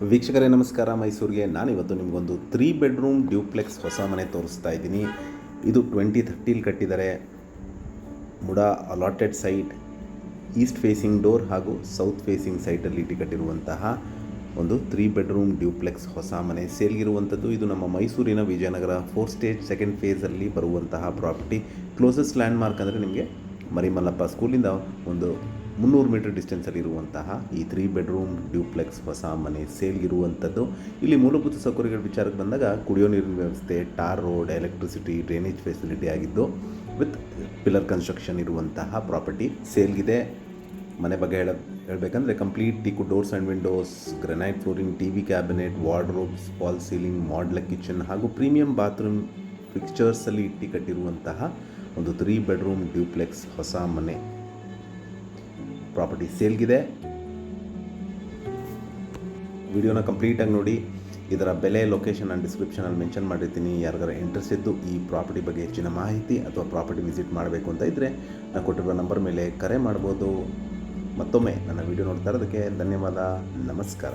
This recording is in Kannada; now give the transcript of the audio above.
ವೀಕ್ಷಕರೇ ನಮಸ್ಕಾರ. ಮೈಸೂರಿಗೆ ನಾನಿವತ್ತು ನಿಮಗೊಂದು 3 ಬೆಡ್ರೂಮ್ ಡ್ಯೂಪ್ಲೆಕ್ಸ್ ಹೊಸ ಮನೆ ತೋರಿಸ್ತಾ ಇದ್ದೀನಿ. ಇದು 2030 ಕಟ್ಟಿದ್ದಾರೆ. MUDA allotted site, East facing door ಹಾಗೂ ಸೌತ್ ಫೇಸಿಂಗ್ ಸೈಟಲ್ಲಿ ಕಟ್ಟಿರುವಂತಹ ಒಂದು 3 ಬೆಡ್ರೂಮ್ ಡ್ಯೂಪ್ಲೆಕ್ಸ್ ಹೊಸ ಮನೆ ಸೇಲ್ಗಿರುವಂಥದ್ದು. ಇದು ನಮ್ಮ ಮೈಸೂರಿನ ವಿಜಯನಗರ 4 ಸ್ಟೇಜ್ ಸೆಕೆಂಡ್ ಫೇಸಲ್ಲಿ ಬರುವಂತಹ ಪ್ರಾಪರ್ಟಿ. ಕ್ಲೋಸೆಸ್ಟ್ ಲ್ಯಾಂಡ್ಮಾರ್ಕ್ ಅಂದರೆ ನಿಮಗೆ ಮರಿಮಲ್ಲಪ್ಪ ಸ್ಕೂಲಿಂದ ಒಂದು 300 ಮೀಟರ್ ಡಿಸ್ಟೆನ್ಸಲ್ಲಿ ಇರುವಂತಹ ಈ 3 ಬೆಡ್ರೂಮ್ ಡ್ಯೂಪ್ಲೆಕ್ಸ್ ಹೊಸ ಮನೆ ಸೇಲ್ಗಿರುವಂಥದ್ದು. ಇಲ್ಲಿ ಮೂಲಭೂತ ಸೌಕರ್ಯಗಳ ವಿಚಾರಕ್ಕೆ ಬಂದಾಗ ಕುಡಿಯೋ ನೀರಿನ ವ್ಯವಸ್ಥೆ, tar road, electricity, drainage facility ಆಗಿದ್ದು ವಿತ್ ಪಿಲ್ಲರ್ ಕನ್ಸ್ಟ್ರಕ್ಷನ್ ಇರುವಂತಹ ಪ್ರಾಪರ್ಟಿ ಸೇಲ್ಗಿದೆ. ಮನೆ ಬಗ್ಗೆ ಹೇಳಬೇಕಂದ್ರೆ complete teak doors and windows, granite flooring, TV cabinet, wardrobes, fall ceiling, modular kitchen ಹಾಗೂ ಪ್ರೀಮಿಯಂ ಬಾತ್ರೂಮ್ ಫಿಕ್ಸ್ಚರ್ಸಲ್ಲಿ ಕಟ್ಟಿರುವಂತಹ ಒಂದು 3 ಬೆಡ್ರೂಮ್ ಡ್ಯೂಪ್ಲೆಕ್ಸ್ ಹೊಸ ಮನೆ ಪ್ರಾಪರ್ಟಿ ಸೇಲ್ಗಿದೆ. ವಿಡಿಯೋನ ಕಂಪ್ಲೀಟಾಗಿ ನೋಡಿ. ಇದರ ಬೆಲೆ, ಲೊಕೇಶನ್ ಆ್ಯಂಡ್ ಡಿಸ್ಕ್ರಿಪ್ಷನಲ್ಲಿ ಮೆನ್ಷನ್ ಮಾಡಿರ್ತೀನಿ. ಯಾರಿಗಾರ ಇಂಟ್ರೆಸ್ಟ್ ಇದ್ದು ಈ ಪ್ರಾಪರ್ಟಿ ಬಗ್ಗೆ ಹೆಚ್ಚಿನ ಮಾಹಿತಿ ಅಥವಾ ಪ್ರಾಪರ್ಟಿ ವಿಸಿಟ್ ಮಾಡಬೇಕು ಅಂತ ಇದ್ದರೆ ನಾನು ಕೊಟ್ಟಿರುವ ನಂಬರ್ ಮೇಲೆ ಕರೆ ಮಾಡ್ಬೋದು. ಮತ್ತೊಮ್ಮೆ ನನ್ನ ವಿಡಿಯೋ ನೋಡ್ತಾ ಇರೋದಕ್ಕೆ ಧನ್ಯವಾದ. ನಮಸ್ಕಾರ.